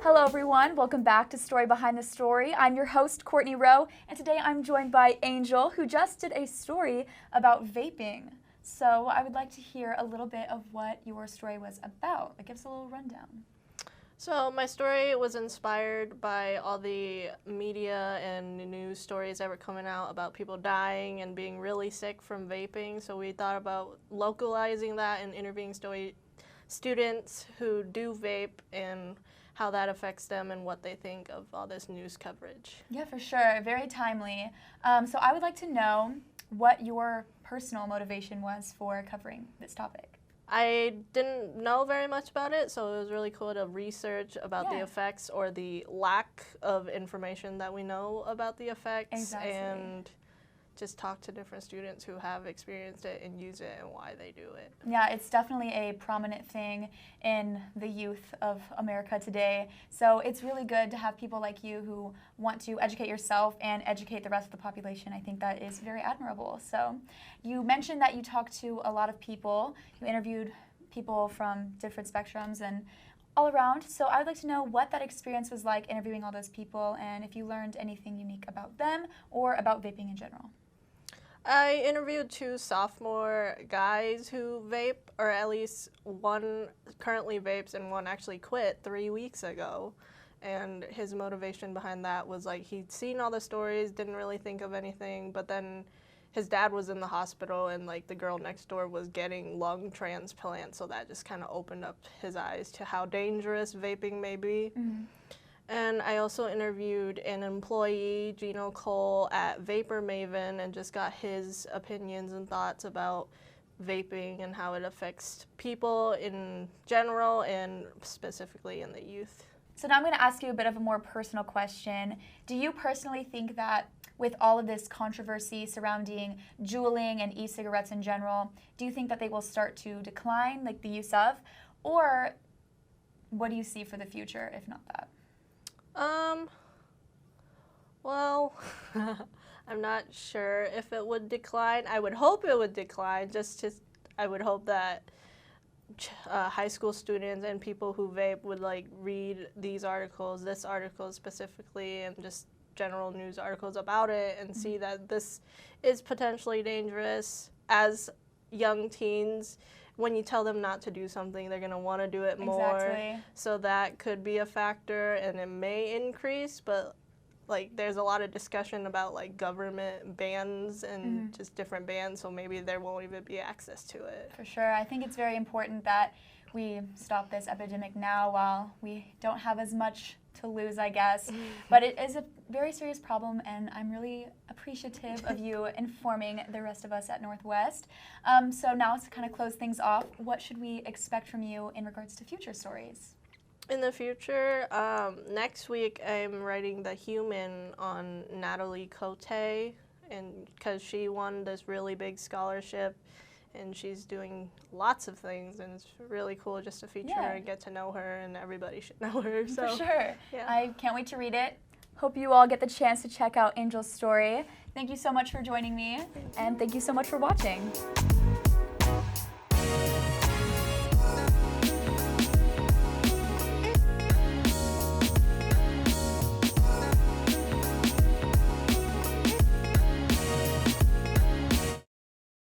Hello everyone, welcome back to Story Behind the Story. I'm your host, Courtney Rowe, and today I'm joined by Angel, who just did a story about vaping. So I would like to hear a little bit of what your story was about. Like, give us a little rundown. So my story was inspired by all the media and news stories that were coming out about people dying and being really sick from vaping. So we thought about localizing that and interviewing students who do vape and how that affects them and what they think of all this news coverage. Yeah, for sure. Very timely. So I would like to know what your personal motivation was for covering this topic. I didn't know very much about it, so it was really cool to research about the effects or the lack of information that we know about the effects and just talk to different students who have experienced it and use it and why they do it. Yeah, it's definitely a prominent thing in the youth of America today. So it's really good to have people like you who want to educate yourself and educate the rest of the population. I think that is very admirable. So you mentioned that you talked to a lot of people. You interviewed people from different spectrums and all around. So I would like to know what that experience was like interviewing all those people and if you learned anything unique about them or about vaping in general. I interviewed 2 sophomore guys who vape, or at least one currently vapes and one actually quit 3 weeks ago. And his motivation behind that was like he'd seen all the stories, didn't really think of anything, but then his dad was in the hospital and like the girl next door was getting lung transplants, so that just kind of opened up his eyes to how dangerous vaping may be. Mm-hmm. And I also interviewed an employee, Gino Cole, at Vapor Maven and just got his opinions and thoughts about vaping and how it affects people in general and specifically in the youth. So now I'm going to ask you a bit of a more personal question. Do you personally think that with all of this controversy surrounding juuling and e-cigarettes in general, do you think that they will start to decline, like the use of? Or what do you see for the future, if not that? Well, I'm not sure if it would decline. I would hope it would decline. I would hope that high school students and people who vape would like read these articles, this article specifically, and just general news articles about it and see that this is potentially dangerous. As young teens, when you tell them not to do something, they're going to want to do it more. Exactly. So that could be a factor, and it may increase, but like there's a lot of discussion about like government bans and just different bans, so maybe there won't even be access to it. For sure. I think it's very important that we stop this epidemic now while we don't have as much to lose, I guess. But it is a very serious problem, and I'm really appreciative of you informing the rest of us at Northwest. So now to kind of close things off, what should we expect from you in regards to future stories? In the future, next week I'm writing The Human on Natalie Cote, and because she won this really big scholarship and she's doing lots of things, and it's really cool just to feature her and get to know her, and everybody should know her. So, for sure. Yeah. I can't wait to read it. Hope you all get the chance to check out Angel's story. Thank you so much for joining me, and thank you so much for watching.